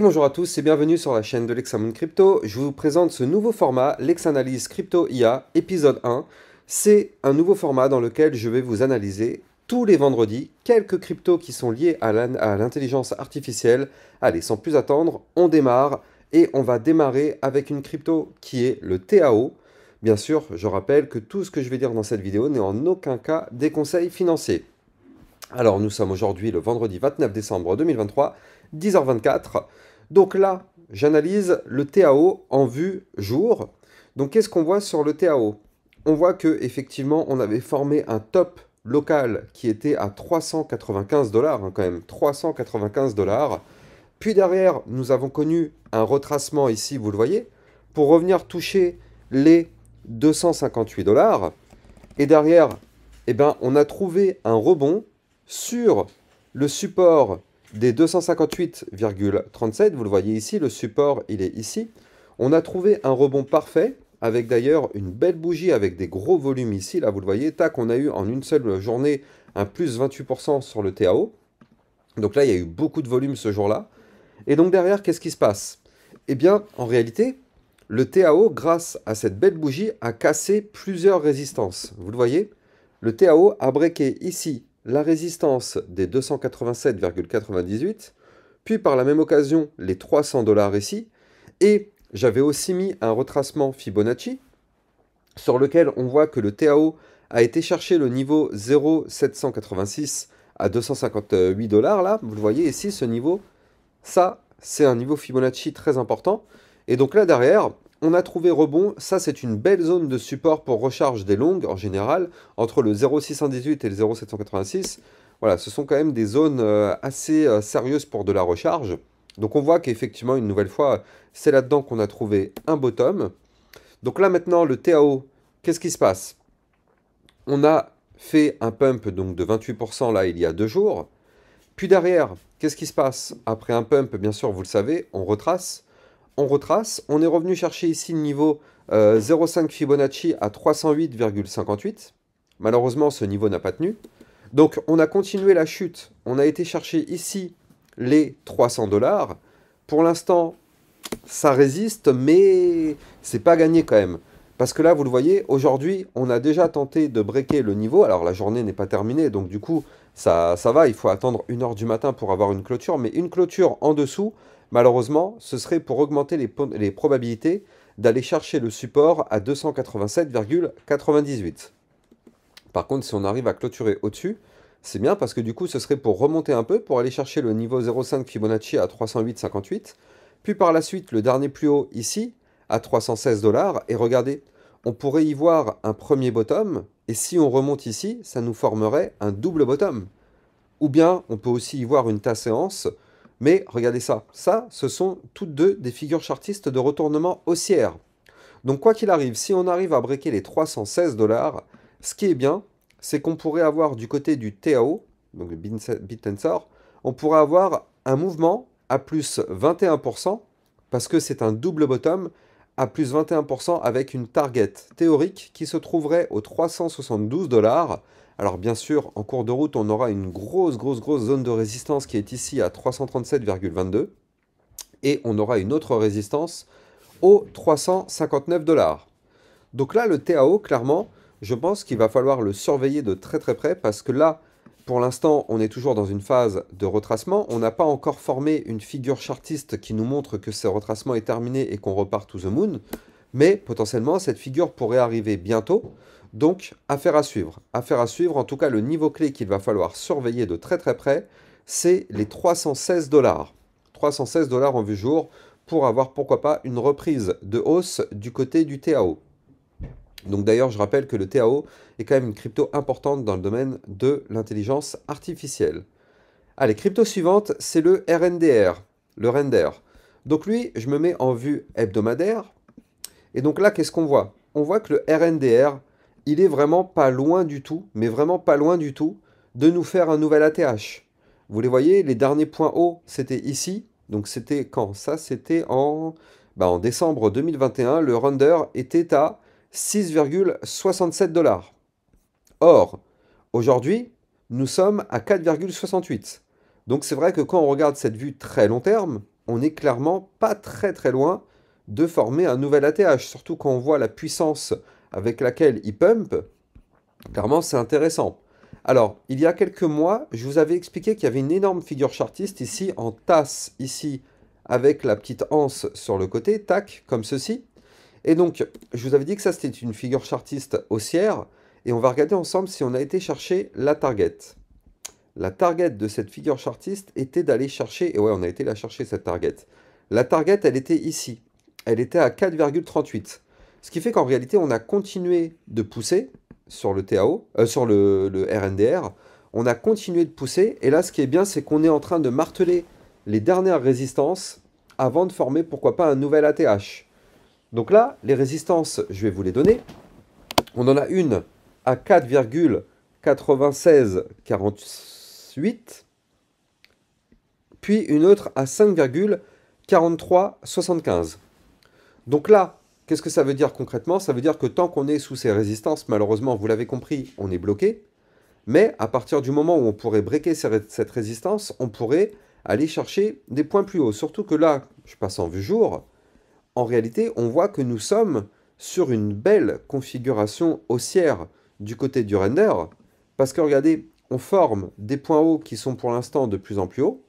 Bonjour à tous et bienvenue sur la chaîne de Lexamoon Crypto. Je vous présente ce nouveau format, Lexanalyse Crypto IA, épisode 1. C'est un nouveau format dans lequel je vais vous analyser tous les vendredis quelques cryptos qui sont liés à l'intelligence artificielle. Allez, sans plus attendre, on démarre et on va démarrer avec une crypto qui est le TAO. Bien sûr, je rappelle que tout ce que je vais dire dans cette vidéo n'est en aucun cas des conseils financiers. Alors, nous sommes aujourd'hui le vendredi 29 décembre 2023, 10h24. Donc là, j'analyse le TAO en vue jour. Donc, qu'est-ce qu'on voit sur le TAO? On voit que effectivement, on avait formé un top local qui était à 395 dollars, quand même, 395 dollars. Puis derrière, nous avons connu un retracement ici, vous le voyez, pour revenir toucher les 258 dollars. Et derrière, eh ben, on a trouvé un rebond sur le support des 258,37, vous le voyez ici, le support il est ici. On a trouvé un rebond parfait, avec d'ailleurs une belle bougie avec des gros volumes ici, là vous le voyez, tac, on a eu en une seule journée un plus 28% sur le TAO. Donc là il y a eu beaucoup de volume ce jour-là. Et donc derrière, qu'est-ce qui se passe? Eh bien, en réalité, le TAO, grâce à cette belle bougie, a cassé plusieurs résistances. Vous le voyez? Le TAO a breaké ici la résistance des 287,98, puis par la même occasion les 300 dollars ici, et j'avais aussi mis un retracement Fibonacci sur lequel on voit que le TAO a été chercher le niveau 0,786 à 258 dollars, là, vous le voyez ici, ce niveau, ça, c'est un niveau Fibonacci très important, et donc là derrière, on a trouvé rebond, ça c'est une belle zone de support pour recharge des longues en général, entre le 0,618 et le 0,786. Voilà, ce sont quand même des zones assez sérieuses pour de la recharge. Donc on voit qu'effectivement, une nouvelle fois, c'est là-dedans qu'on a trouvé un bottom. Donc là maintenant, le TAO, qu'est-ce qui se passe? On a fait un pump donc, de 28% là il y a 2 jours. Puis derrière, qu'est-ce qui se passe? Après un pump, bien sûr, vous le savez, on retrace. On retrace, on est revenu chercher ici le niveau 0,5 Fibonacci à 308,58. Malheureusement, ce niveau n'a pas tenu. Donc, on a continué la chute. On a été chercher ici les 300 dollars. Pour l'instant, ça résiste, mais c'est pas gagné quand même. Parce que là, vous le voyez, aujourd'hui, on a déjà tenté de breaker le niveau. Alors, la journée n'est pas terminée, donc du coup, ça va. Il faut attendre 1h du matin pour avoir une clôture. Mais une clôture en dessous, malheureusement, ce serait pour augmenter les probabilités d'aller chercher le support à 287,98. Par contre, si on arrive à clôturer au-dessus, c'est bien parce que du coup, ce serait pour remonter un peu, pour aller chercher le niveau 0,5 Fibonacci à 308,58. Puis par la suite, le dernier plus haut ici, à 316 dollars. Et regardez, on pourrait y voir un premier bottom. Et si on remonte ici, ça nous formerait un double bottom. Ou bien, on peut aussi y voir une tasséance. Mais regardez ça. Ça, ce sont toutes deux des figures chartistes de retournement haussière. Donc quoi qu'il arrive, si on arrive à breaker les 316 dollars, ce qui est bien, c'est qu'on pourrait avoir du côté du TAO, donc le BitTensor, on pourrait avoir un mouvement à plus 21%, parce que c'est un double bottom, à plus 21% avec une target théorique qui se trouverait aux 372 dollars. Alors bien sûr, en cours de route, on aura une grosse zone de résistance qui est ici à 337,22. Et on aura une autre résistance aux 359 dollars. Donc là, le TAO, clairement, je pense qu'il va falloir le surveiller de très près parce que là, pour l'instant, on est toujours dans une phase de retracement. On n'a pas encore formé une figure chartiste qui nous montre que ce retracement est terminé et qu'on repart to the moon. Mais potentiellement, cette figure pourrait arriver bientôt. Donc, affaire à suivre. Affaire à suivre. En tout cas, le niveau clé qu'il va falloir surveiller de très près, c'est les 316 dollars. 316 dollars en vue jour pour avoir, pourquoi pas, une reprise de hausse du côté du TAO. Donc d'ailleurs, je rappelle que le TAO est quand même une crypto importante dans le domaine de l'intelligence artificielle. Allez, crypto suivante, c'est le RNDR, le render. Donc lui, je me mets en vue hebdomadaire. Et donc là, qu'est-ce qu'on voit? On voit que le RNDR, il est vraiment pas loin du tout, mais vraiment pas loin du tout, de nous faire un nouvel ATH. Vous les voyez, les derniers points hauts, c'était ici. Donc c'était quand? Ça, c'était en décembre 2021. Le render était à 6,67 dollars. Or, aujourd'hui, nous sommes à 4,68. Donc c'est vrai que quand on regarde cette vue très long terme, on n'est clairement pas très très loin de former un nouvel ATH. Surtout quand on voit la puissance avec laquelle il pump, clairement c'est intéressant. Alors, il y a quelques mois, je vous avais expliqué qu'il y avait une énorme figure chartiste ici, en tasse, ici, avec la petite anse sur le côté, tac, comme ceci. Et donc, je vous avais dit que ça, c'était une figure chartiste haussière, et on va regarder ensemble si on a été chercher la target. La target de cette figure chartiste était d'aller chercher, et ouais, on a été la chercher, cette target. La target, elle était ici. Elle était à 4,38. Ce qui fait qu'en réalité, on a continué de pousser sur le TAO, sur le RNDR. On a continué de pousser, et là, ce qui est bien, c'est qu'on est en train de marteler les dernières résistances avant de former, pourquoi pas, un nouvel ATH. Donc là, les résistances, je vais vous les donner. On en a une à 4,9648, puis une autre à 5,4375. Donc là, qu'est-ce que ça veut dire concrètement? Ça veut dire que tant qu'on est sous ces résistances, malheureusement, vous l'avez compris, on est bloqué. Mais à partir du moment où on pourrait breaker cette résistance, on pourrait aller chercher des points plus hauts. Surtout que là, je passe en vue jour, en réalité, on voit que nous sommes sur une belle configuration haussière du côté du render, parce que regardez, on forme des points hauts qui sont pour l'instant de plus en plus hauts,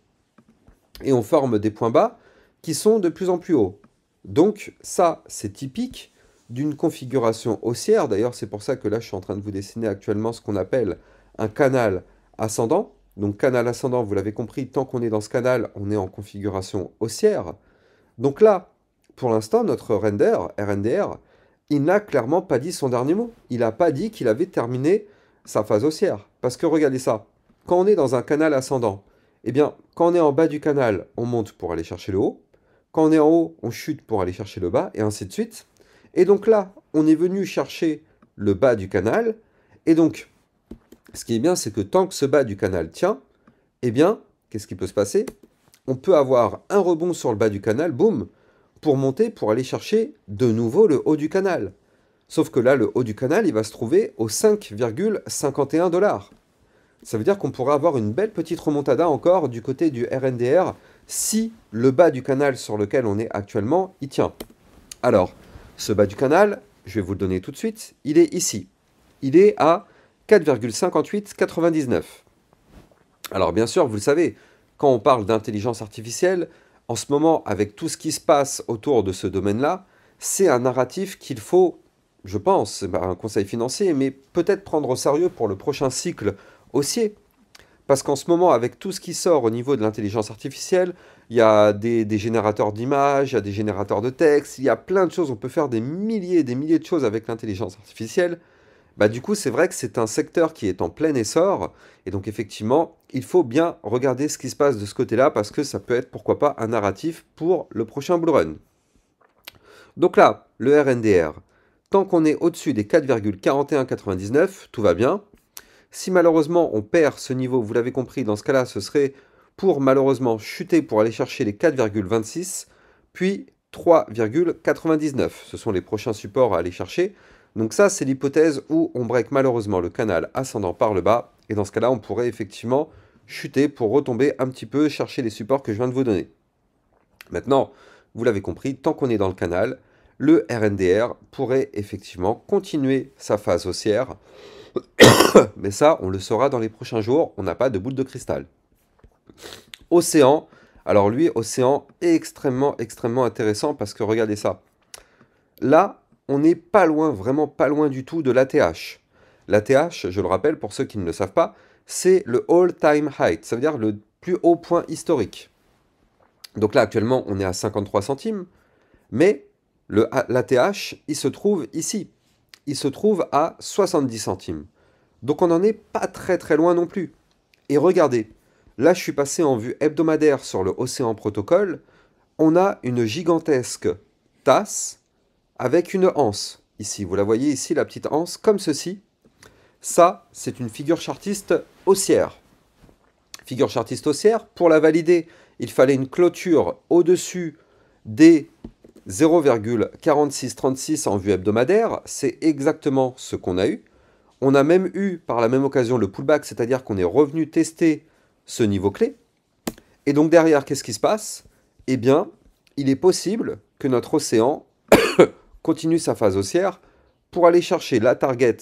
et on forme des points bas qui sont de plus en plus hauts. Donc ça, c'est typique d'une configuration haussière. D'ailleurs, c'est pour ça que là, je suis en train de vous dessiner actuellement ce qu'on appelle un canal ascendant. Donc canal ascendant, vous l'avez compris, tant qu'on est dans ce canal, on est en configuration haussière. Donc là, pour l'instant, notre render, RNDR, il n'a clairement pas dit son dernier mot. Il n'a pas dit qu'il avait terminé sa phase haussière. Parce que regardez ça, quand on est dans un canal ascendant, eh bien, quand on est en bas du canal, on monte pour aller chercher le haut. Quand on est en haut, on chute pour aller chercher le bas, et ainsi de suite. Et donc là, on est venu chercher le bas du canal. Et donc, ce qui est bien, c'est que tant que ce bas du canal tient, eh bien, qu'est-ce qui peut se passer? On peut avoir un rebond sur le bas du canal, boum, pour monter, pour aller chercher de nouveau le haut du canal. Sauf que là, le haut du canal, il va se trouver aux 5,51 $. Ça veut dire qu'on pourrait avoir une belle petite remontada encore du côté du RNDR si le bas du canal sur lequel on est actuellement, il tient. Alors, ce bas du canal, je vais vous le donner tout de suite, il est ici. Il est à 4,5899. Alors bien sûr, vous le savez, quand on parle d'intelligence artificielle, en ce moment, avec tout ce qui se passe autour de ce domaine-là, c'est un narratif qu'il faut, je pense, c'est un conseil financier, mais peut-être prendre au sérieux pour le prochain cycle haussier. Parce qu'en ce moment, avec tout ce qui sort au niveau de l'intelligence artificielle, il y a des générateurs d'images, il y a des générateurs de texte, il y a plein de choses, on peut faire des milliers et des milliers de choses avec l'intelligence artificielle. Bah, du coup, c'est vrai que c'est un secteur qui est en plein essor, et donc effectivement, il faut bien regarder ce qui se passe de ce côté-là, parce que ça peut être, pourquoi pas, un narratif pour le prochain bull run. Donc là, le RNDR, tant qu'on est au-dessus des 4,4199, tout va bien. Si malheureusement on perd ce niveau, vous l'avez compris, dans ce cas-là, ce serait pour malheureusement chuter pour aller chercher les 4,26, puis 3,99. Ce sont les prochains supports à aller chercher. Donc ça, c'est l'hypothèse où on break malheureusement le canal ascendant par le bas. Et dans ce cas-là, on pourrait effectivement chuter pour retomber un petit peu, chercher les supports que je viens de vous donner. Maintenant, vous l'avez compris, tant qu'on est dans le canal, le RNDR pourrait effectivement continuer sa phase haussière. Mais ça, on le saura dans les prochains jours, on n'a pas de boule de cristal. Océan, alors lui, Océan, est extrêmement intéressant parce que regardez ça. Là, on n'est pas loin, vraiment pas loin du tout de l'ATH. L'ATH, je le rappelle pour ceux qui ne le savent pas, c'est le all-time high, ça veut dire le plus haut point historique. Donc là, actuellement, on est à 53 centimes, mais l'ATH, il se trouve ici. Il se trouve à 70 centimes. Donc on n'en est pas très loin non plus. Et regardez, là je suis passé en vue hebdomadaire sur le Océan Protocol. On a une gigantesque tasse avec une anse. Ici, vous la voyez ici, la petite anse, comme ceci. Ça, c'est une figure chartiste haussière. Figure chartiste haussière, pour la valider, il fallait une clôture au-dessus des 0,4636 en vue hebdomadaire. C'est exactement ce qu'on a eu. On a même eu par la même occasion le pullback, c'est-à-dire qu'on est revenu tester ce niveau clé. Et donc derrière, qu'est-ce qui se passe? eh bien, il est possible que notre océan continue sa phase haussière pour aller chercher la target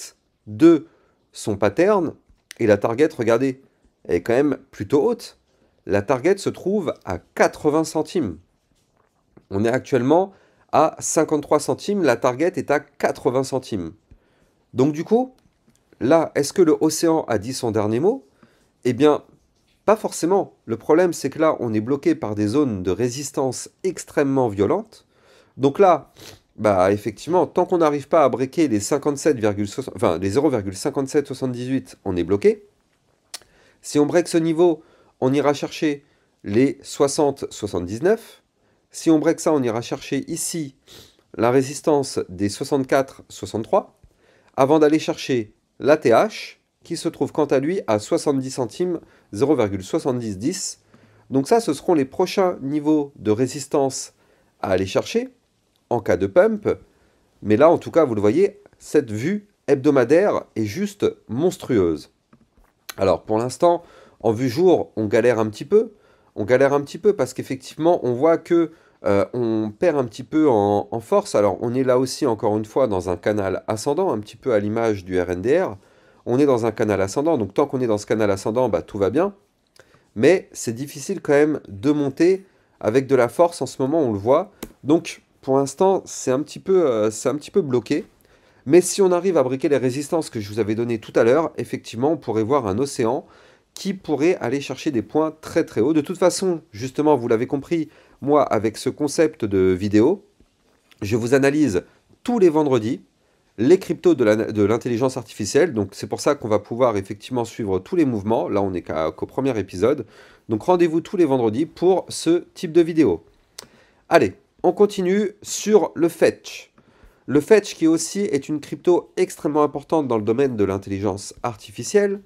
de son pattern. Et la target, regardez, elle est quand même plutôt haute. La target se trouve à 80 centimes. On est actuellement à 53 centimes, la target est à 80 centimes. Donc du coup, là, est-ce que le océan a dit son dernier mot? Eh bien, pas forcément. Le problème, c'est que là, on est bloqué par des zones de résistance extrêmement violentes. Donc là, bah effectivement, tant qu'on n'arrive pas à breaker les 57,60 enfin, les 0,5778, on est bloqué. Si on break ce niveau, on ira chercher les 60,79. Si on break ça, on ira chercher ici la résistance des 64,63 avant d'aller chercher l'ATH qui se trouve quant à lui à 70 centimes, 0,7010. Donc ça, ce seront les prochains niveaux de résistance à aller chercher en cas de pump. Mais là, en tout cas, vous le voyez, cette vue hebdomadaire est juste monstrueuse. Alors, pour l'instant, en vue jour, on galère un petit peu. On galère un petit peu parce qu'effectivement, on voit que on perd un petit peu en force. Alors, on est là aussi, encore une fois, dans un canal ascendant, un petit peu à l'image du RNDR. On est dans un canal ascendant, donc tant qu'on est dans ce canal ascendant, bah, tout va bien. Mais c'est difficile quand même de monter avec de la force en ce moment, on le voit. Donc, pour l'instant, c'est un petit peu bloqué. Mais si on arrive à briquer les résistances que je vous avais données tout à l'heure, effectivement, on pourrait voir un océan qui pourrait aller chercher des points très très hauts. De toute façon, justement, vous l'avez compris, moi, avec ce concept de vidéo, je vous analyse tous les vendredis les cryptos de l'intelligence artificielle. Donc c'est pour ça qu'on va pouvoir effectivement suivre tous les mouvements. Là, on n'est qu'au premier épisode. Donc rendez-vous tous les vendredis pour ce type de vidéo. Allez, on continue sur le fetch. Le fetch qui aussi est une crypto extrêmement importante dans le domaine de l'intelligence artificielle.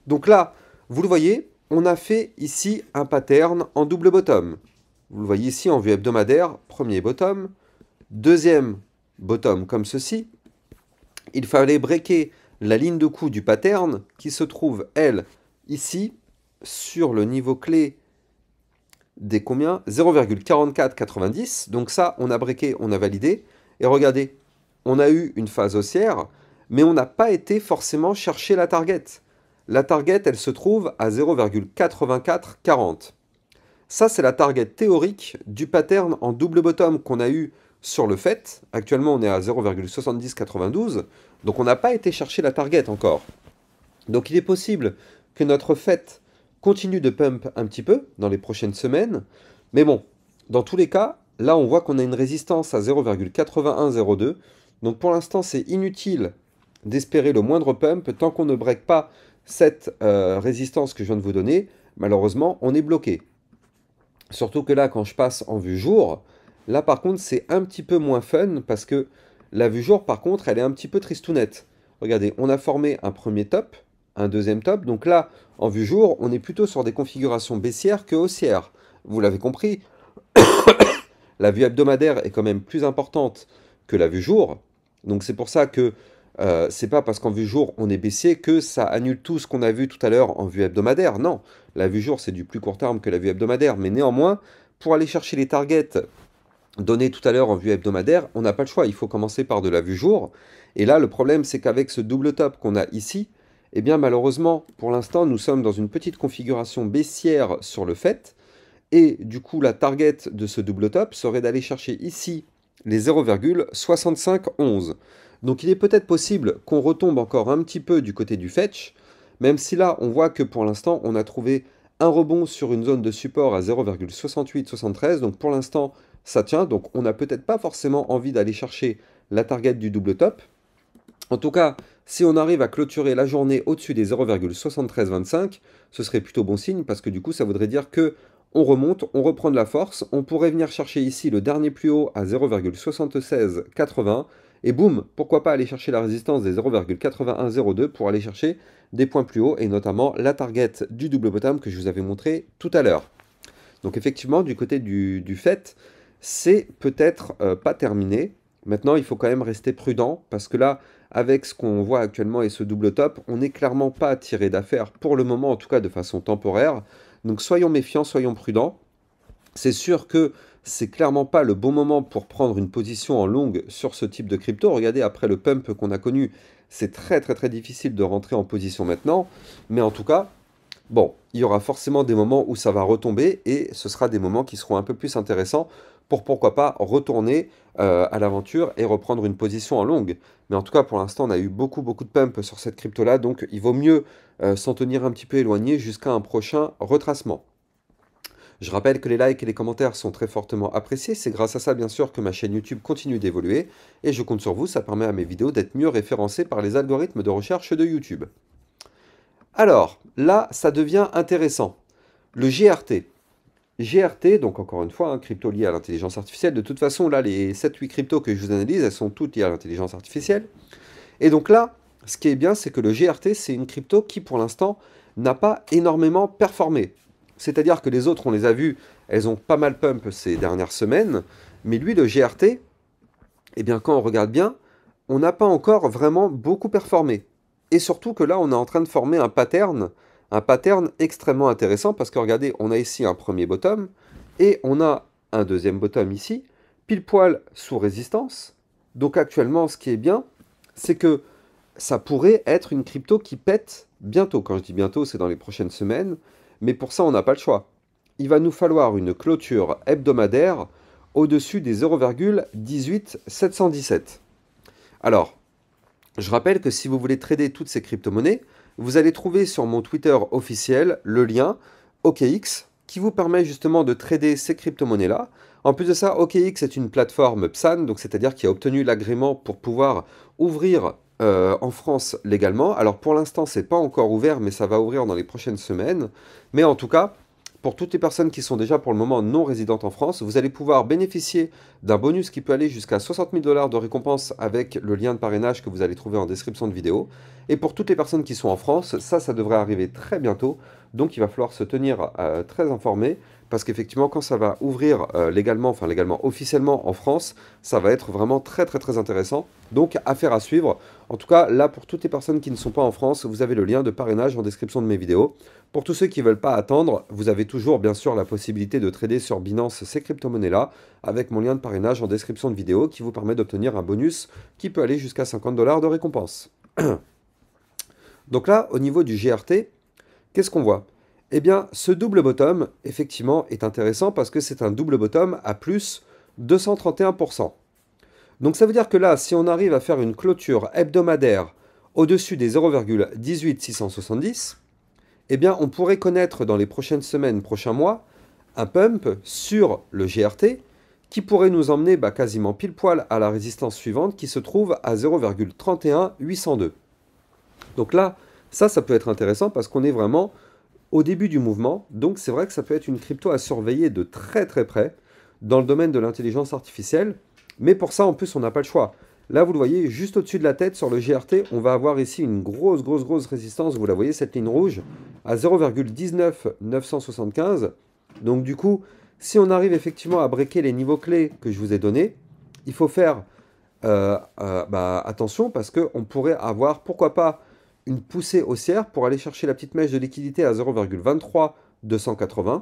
Donc là, vous le voyez, on a fait ici un pattern en double bottom. Vous le voyez ici en vue hebdomadaire, premier bottom, deuxième bottom comme ceci. Il fallait breaker la ligne de coup du pattern qui se trouve, elle, ici, sur le niveau clé des combien 0,4490. Donc ça, on a breaké, on a validé. Et regardez, on a eu une phase haussière, mais on n'a pas été forcément chercher la target. La target, elle se trouve à 0,8440. Ça, c'est la target théorique du pattern en double bottom qu'on a eu sur le fait. Actuellement, on est à 0,7092. Donc, on n'a pas été chercher la target encore. Donc, il est possible que notre fait continue de pump un petit peu dans les prochaines semaines. Mais bon, dans tous les cas, là, on voit qu'on a une résistance à 0,8102. Donc, pour l'instant, c'est inutile d'espérer le moindre pump tant qu'on ne break pas cette résistance que je viens de vous donner. Malheureusement, on est bloqué. Surtout que là, quand je passe en vue jour, là par contre, c'est un petit peu moins fun parce que la vue jour, par contre, elle est un petit peu tristounette. Regardez, on a formé un premier top, un deuxième top. Donc là, en vue jour, on est plutôt sur des configurations baissières que haussières. Vous l'avez compris, la vue hebdomadaire est quand même plus importante que la vue jour. Donc c'est pour ça que c'est pas parce qu'en vue jour on est baissier que ça annule tout ce qu'on a vu tout à l'heure en vue hebdomadaire. Non, la vue jour c'est du plus court terme que la vue hebdomadaire, mais néanmoins, pour aller chercher les targets donnés tout à l'heure en vue hebdomadaire, on n'a pas le choix, il faut commencer par de la vue jour. Et là, le problème c'est qu'avec ce double top qu'on a ici, eh bien malheureusement, pour l'instant, nous sommes dans une petite configuration baissière sur le fait, et du coup, la target de ce double top serait d'aller chercher ici les 0,6511. Donc il est peut-être possible qu'on retombe encore un petit peu du côté du fetch, même si là on voit que pour l'instant on a trouvé un rebond sur une zone de support à 0,6873. Donc pour l'instant ça tient, donc on n'a peut-être pas forcément envie d'aller chercher la target du double top. En tout cas, si on arrive à clôturer la journée au-dessus des 0,7325, ce serait plutôt bon signe parce que du coup ça voudrait dire que on remonte, on reprend de la force, on pourrait venir chercher ici le dernier plus haut à 0,7680 et boum, pourquoi pas aller chercher la résistance des 0,8102 pour aller chercher des points plus hauts et notamment la target du double bottom que je vous avais montré tout à l'heure. Donc effectivement, du côté du fait, c'est peut-être pas terminé. Maintenant, il faut quand même rester prudent parce que là, avec ce qu'on voit actuellement et ce double top, on n'est clairement pas tiré d'affaire pour le moment, en tout cas de façon temporaire. Donc soyons méfiants, soyons prudents. C'est sûr que c'est clairement pas le bon moment pour prendre une position en longue sur ce type de crypto. Regardez, après le pump qu'on a connu, c'est très difficile de rentrer en position maintenant. Mais en tout cas, bon, il y aura forcément des moments où ça va retomber et ce sera des moments qui seront un peu plus intéressants pour pourquoi pas retourner à l'aventure et reprendre une position en longue. Mais en tout cas, pour l'instant, on a eu beaucoup de pump sur cette crypto-là, donc il vaut mieux s'en tenir un petit peu éloigné jusqu'à un prochain retracement. Je rappelle que les likes et les commentaires sont très fortement appréciés, c'est grâce à ça bien sûr que ma chaîne YouTube continue d'évoluer, et je compte sur vous, ça permet à mes vidéos d'être mieux référencées par les algorithmes de recherche de YouTube. Alors, là, ça devient intéressant. Le GRT. GRT, donc encore une fois, un crypto lié à l'intelligence artificielle. De toute façon, là, les 7-8 cryptos que je vous analyse, elles sont toutes liées à l'intelligence artificielle. Et donc là, ce qui est bien, c'est que le GRT, c'est une crypto qui, pour l'instant, n'a pas énormément performé. C'est-à-dire que les autres, on les a vues, elles ont pas mal pump ces dernières semaines. Mais lui, le GRT, eh bien, quand on regarde bien, on n'a pas encore vraiment beaucoup performé. Et surtout que là, on est en train de former un pattern extrêmement intéressant parce que regardez, on a ici un premier bottom et on a un deuxième bottom ici, pile poil sous résistance. Donc actuellement, ce qui est bien, c'est que ça pourrait être une crypto qui pète bientôt. Quand je dis bientôt, c'est dans les prochaines semaines. Mais pour ça, on n'a pas le choix. Il va nous falloir une clôture hebdomadaire au-dessus des 0,18717. Alors, je rappelle que si vous voulez trader toutes ces crypto-monnaies, vous allez trouver sur mon Twitter officiel le lien OKX qui vous permet justement de trader ces crypto-monnaies-là. En plus de ça, OKX est une plateforme PSAN, donc c'est-à-dire qui a obtenu l'agrément pour pouvoir ouvrir en France légalement. Alors pour l'instant, c'est pas encore ouvert, mais ça va ouvrir dans les prochaines semaines. Mais en tout cas, pour toutes les personnes qui sont déjà pour le moment non résidentes en France, vous allez pouvoir bénéficier d'un bonus qui peut aller jusqu'à 60 000 $ de récompense avec le lien de parrainage que vous allez trouver en description de vidéo. Et pour toutes les personnes qui sont en France, ça devrait arriver très bientôt. Donc il va falloir se tenir très informé parce qu'effectivement, quand ça va ouvrir légalement, officiellement en France, ça va être vraiment très intéressant. Donc affaire à suivre. En tout cas, là, pour toutes les personnes qui ne sont pas en France, vous avez le lien de parrainage en description de mes vidéos. Pour tous ceux qui ne veulent pas attendre, vous avez toujours bien sûr la possibilité de trader sur Binance ces crypto-monnaies-là avec mon lien de parrainage en description de vidéo qui vous permet d'obtenir un bonus qui peut aller jusqu'à 50 $ de récompense. Donc là, au niveau du GRT, qu'est-ce qu'on voit? Eh bien, ce double bottom, effectivement, est intéressant parce que c'est un double bottom à plus 231%. Donc ça veut dire que là, si on arrive à faire une clôture hebdomadaire au-dessus des 0,18670, eh bien, on pourrait connaître dans les prochaines semaines, prochains mois, un pump sur le GRT qui pourrait nous emmener quasiment pile poil à la résistance suivante qui se trouve à 0,31802. Donc là, ça peut être intéressant parce qu'on est vraiment au début du mouvement. Donc c'est vrai que ça peut être une crypto à surveiller de très près dans le domaine de l'intelligence artificielle. Mais pour ça, en plus, on n'a pas le choix. Là, vous le voyez, juste au-dessus de la tête, sur le GRT, on va avoir ici une grosse résistance. Vous la voyez, cette ligne rouge, à 0,19975. Donc du coup, si on arrive effectivement à breaker les niveaux clés que je vous ai donnés, il faut faire attention parce qu'on pourrait avoir, pourquoi pas, une poussée haussière pour aller chercher la petite mèche de liquidité à 0,23280.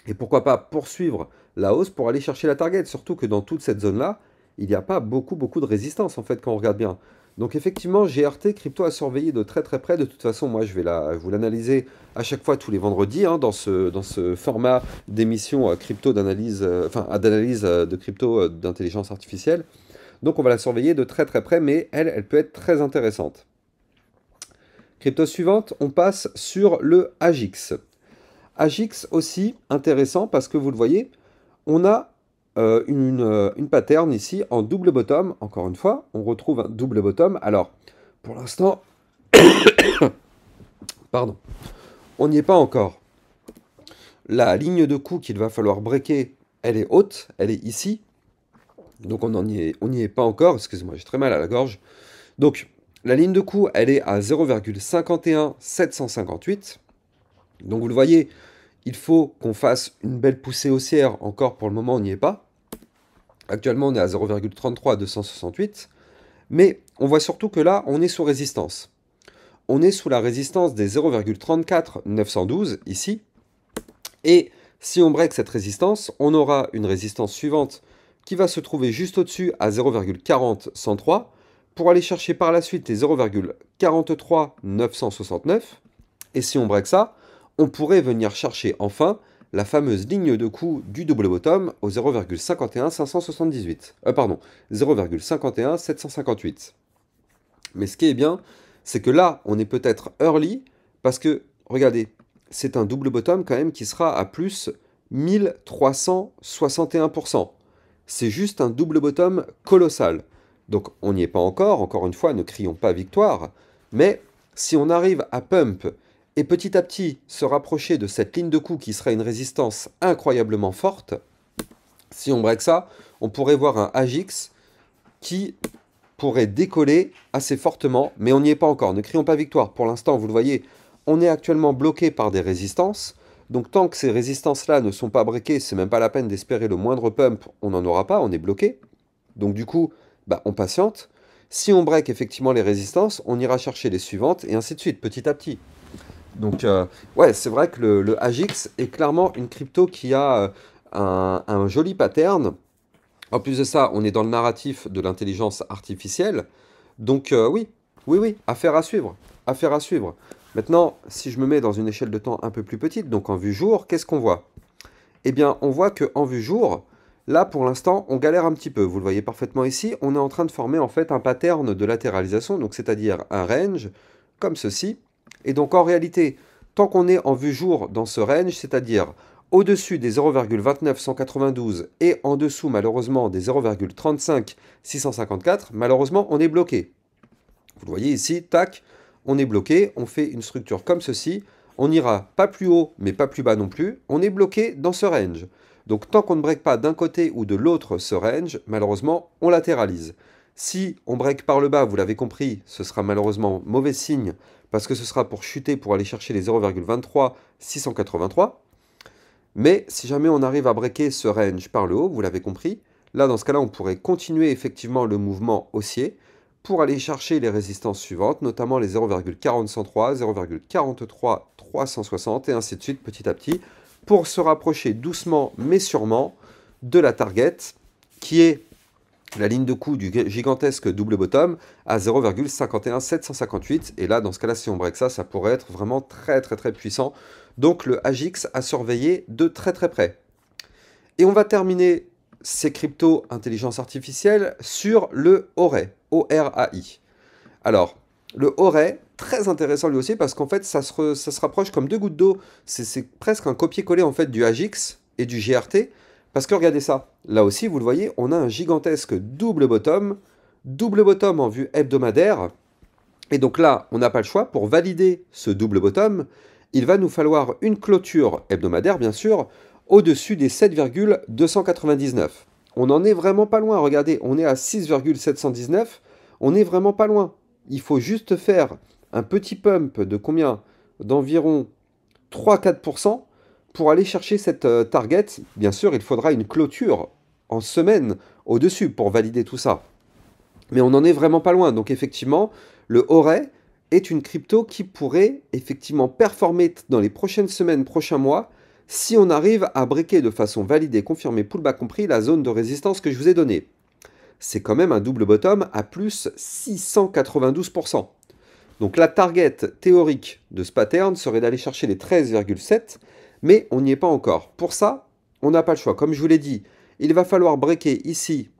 Et pourquoi pas poursuivre la hausse pour aller chercher la target. Surtout que dans toute cette zone-là, il n'y a pas beaucoup de résistance en fait quand on regarde bien. Donc effectivement, GRT, crypto à surveiller de très près. De toute façon, moi je vais vous l'analyser à chaque fois tous les vendredis dans ce format d'émission crypto d'analyse, d'analyse de crypto d'intelligence artificielle. Donc on va la surveiller de très près, mais elle peut être très intéressante. Crypto suivante, on passe sur le AGIX. AGIX aussi intéressant parce que vous le voyez, on a une pattern ici en double bottom. Encore une fois, on retrouve un double bottom. Alors, pour l'instant, pardon, on n'y est pas encore. La ligne de coup qu'il va falloir breaker, elle est haute, elle est ici. Donc on n'y est pas encore. Excusez-moi, j'ai très mal à la gorge. Donc, la ligne de coup, elle est à 0,51758. Donc vous le voyez, il faut qu'on fasse une belle poussée haussière. Encore pour le moment, on n'y est pas. Actuellement, on est à 0,33268. Mais on voit surtout que là, on est sous résistance. On est sous la résistance des 0,34912 ici. Et Si on break cette résistance, on aura une résistance suivante qui va se trouver juste au-dessus à 0,40103 pour aller chercher par la suite les 0,43969. Et si on break ça, on pourrait venir chercher enfin la fameuse ligne de coup du double bottom au 0,51578. Pardon, 0,51758. Mais ce qui est bien, c'est que là, on est peut-être early, parce que, regardez, c'est un double bottom quand même qui sera à plus 1361%. C'est juste un double bottom colossal. Donc on n'y est pas encore une fois, ne crions pas victoire, mais si on arrive à pump et petit à petit se rapprocher de cette ligne de coup qui serait une résistance incroyablement forte, si on break ça, on pourrait voir un AJX qui pourrait décoller assez fortement, mais on n'y est pas encore. Ne crions pas victoire. Pour l'instant, vous le voyez, on est actuellement bloqué par des résistances. Donc tant que ces résistances-là ne sont pas breakées, c'est même pas la peine d'espérer le moindre pump, on n'en aura pas, on est bloqué. Donc du coup, on patiente. Si on break effectivement les résistances, on ira chercher les suivantes, et ainsi de suite, petit à petit. Donc ouais, c'est vrai que le AJX est clairement une crypto qui a un joli pattern. En plus de ça, on est dans le narratif de l'intelligence artificielle. Donc oui, oui, oui, affaire à suivre. Affaire à suivre. Maintenant, si je me mets dans une échelle de temps un peu plus petite, donc en vue jour, qu'est-ce qu'on voit? Eh bien, on voit qu'en vue jour, là, pour l'instant, on galère un petit peu. Vous le voyez parfaitement ici. On est en train de former en fait un pattern de latéralisation, donc c'est-à-dire un range, comme ceci. Et donc en réalité, tant qu'on est en vue jour dans ce range, c'est-à-dire au-dessus des 0,29192 et en dessous malheureusement des 0,35654, malheureusement on est bloqué. Vous le voyez ici, tac, on est bloqué, on fait une structure comme ceci, on n'ira pas plus haut mais pas plus bas non plus, on est bloqué dans ce range. Donc tant qu'on ne break pas d'un côté ou de l'autre ce range, malheureusement on latéralise. Si on break par le bas, vous l'avez compris, ce sera malheureusement mauvais signe parce que ce sera pour chuter pour aller chercher les 0,23683. Mais si jamais on arrive à breaker ce range par le haut, vous l'avez compris, là dans ce cas-là on pourrait continuer effectivement le mouvement haussier pour aller chercher les résistances suivantes, notamment les 0,403, 0,43360 et ainsi de suite petit à petit, pour se rapprocher doucement mais sûrement de la target qui est la ligne de coup du gigantesque double bottom à 0,51758. Et là, dans ce cas-là, si on break ça, ça pourrait être vraiment très très très puissant. Donc le AJX à surveiller de très très près. Et on va terminer ces cryptos intelligence artificielle sur le ORAI. O-R-A-I. Alors, le ORAI, très intéressant lui aussi parce qu'en fait, ça se rapproche comme deux gouttes d'eau. C'est presque un copier-coller en fait du AJX et du GRT. Parce que regardez ça, là aussi, vous le voyez, on a un gigantesque double bottom en vue hebdomadaire. Et donc là, on n'a pas le choix. Pour valider ce double bottom, il va nous falloir une clôture hebdomadaire, bien sûr, au-dessus des 7,299. On n'en est vraiment pas loin. Regardez, on est à 6,719. On n'est vraiment pas loin. Il faut juste faire un petit pump de combien? D'environ 3-4% pour aller chercher cette target. Bien sûr, il faudra une clôture en semaine au-dessus pour valider tout ça. Mais on n'en est vraiment pas loin. Donc effectivement, le ORAI est une crypto qui pourrait effectivement performer dans les prochaines semaines, prochains mois, si on arrive à breaker de façon validée, confirmée, pullback compris, la zone de résistance que je vous ai donnée. C'est quand même un double bottom à plus 692%. Donc la target théorique de ce pattern serait d'aller chercher les 13,7, mais on n'y est pas encore. Pour ça, on n'a pas le choix. Comme je vous l'ai dit, il va falloir breaker ici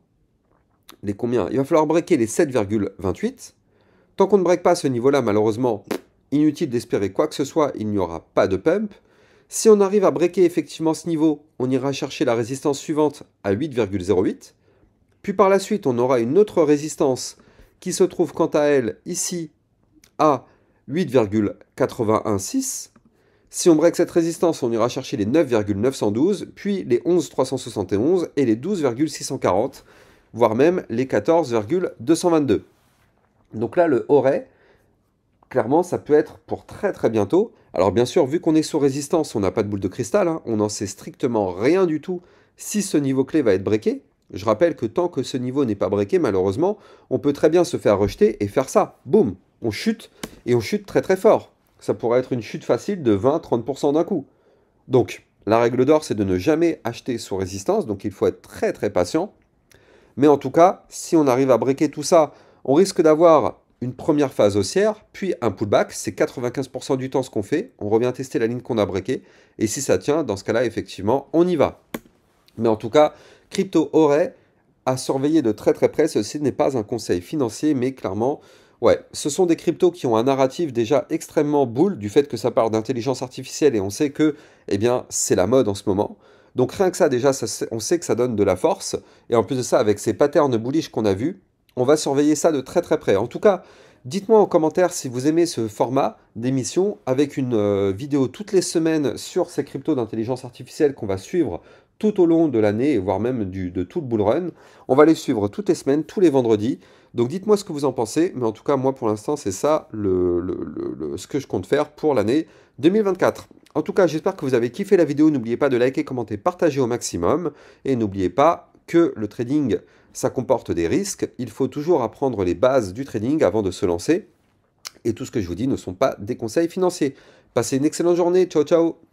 les combien? Il va falloir breaker les 7,28. Tant qu'on ne break pas ce niveau-là, malheureusement, inutile d'espérer quoi que ce soit, il n'y aura pas de pump. Si on arrive à breaker effectivement ce niveau, on ira chercher la résistance suivante à 8,08. Puis par la suite, on aura une autre résistance qui se trouve quant à elle ici à 8,816. Si on break cette résistance, on ira chercher les 9,912, puis les 11,371 et les 12,640, voire même les 14,222. Donc là, le ORAI, clairement, ça peut être pour très très bientôt. Alors bien sûr, vu qu'on est sous résistance, on n'a pas de boule de cristal, hein, on n'en sait strictement rien du tout si ce niveau clé va être breaké. Je rappelle que tant que ce niveau n'est pas breaké, malheureusement, on peut très bien se faire rejeter et faire ça. Boum, on chute, et on chute très très fort. Ça pourrait être une chute facile de 20-30% d'un coup. Donc La règle d'or, c'est de ne jamais acheter sous résistance, donc il faut être très très patient. Mais en tout cas, si on arrive à breaker tout ça, on risque d'avoir une première phase haussière, puis un pullback. C'est 95% du temps ce qu'on fait. On revient tester la ligne qu'on a breakée. Et si ça tient, dans ce cas-là, effectivement, on y va. Mais en tout cas, crypto aurait à surveiller de très très près. Ceci n'est pas un conseil financier, mais clairement, ouais, ce sont des cryptos qui ont un narratif déjà extrêmement bull du fait que ça parle d'intelligence artificielle et on sait que, eh bien, c'est la mode en ce moment. Donc rien que ça, déjà, on sait que ça donne de la force. Et en plus de ça, avec ces patterns bullish qu'on a vus, on va surveiller ça de très très près. En tout cas, dites-moi en commentaire si vous aimez ce format d'émission avec une vidéo toutes les semaines sur ces cryptos d'intelligence artificielle qu'on va suivre tout au long de l'année, voire même de tout le bull run. On va les suivre toutes les semaines, tous les vendredis. Donc dites-moi ce que vous en pensez, mais en tout cas, moi pour l'instant, c'est ça ce que je compte faire pour l'année 2024. En tout cas, j'espère que vous avez kiffé la vidéo. N'oubliez pas de liker, commenter, partager au maximum. Et n'oubliez pas que le trading, ça comporte des risques. Il faut toujours apprendre les bases du trading avant de se lancer. Et tout ce que je vous dis ne sont pas des conseils financiers. Passez une excellente journée. Ciao, ciao!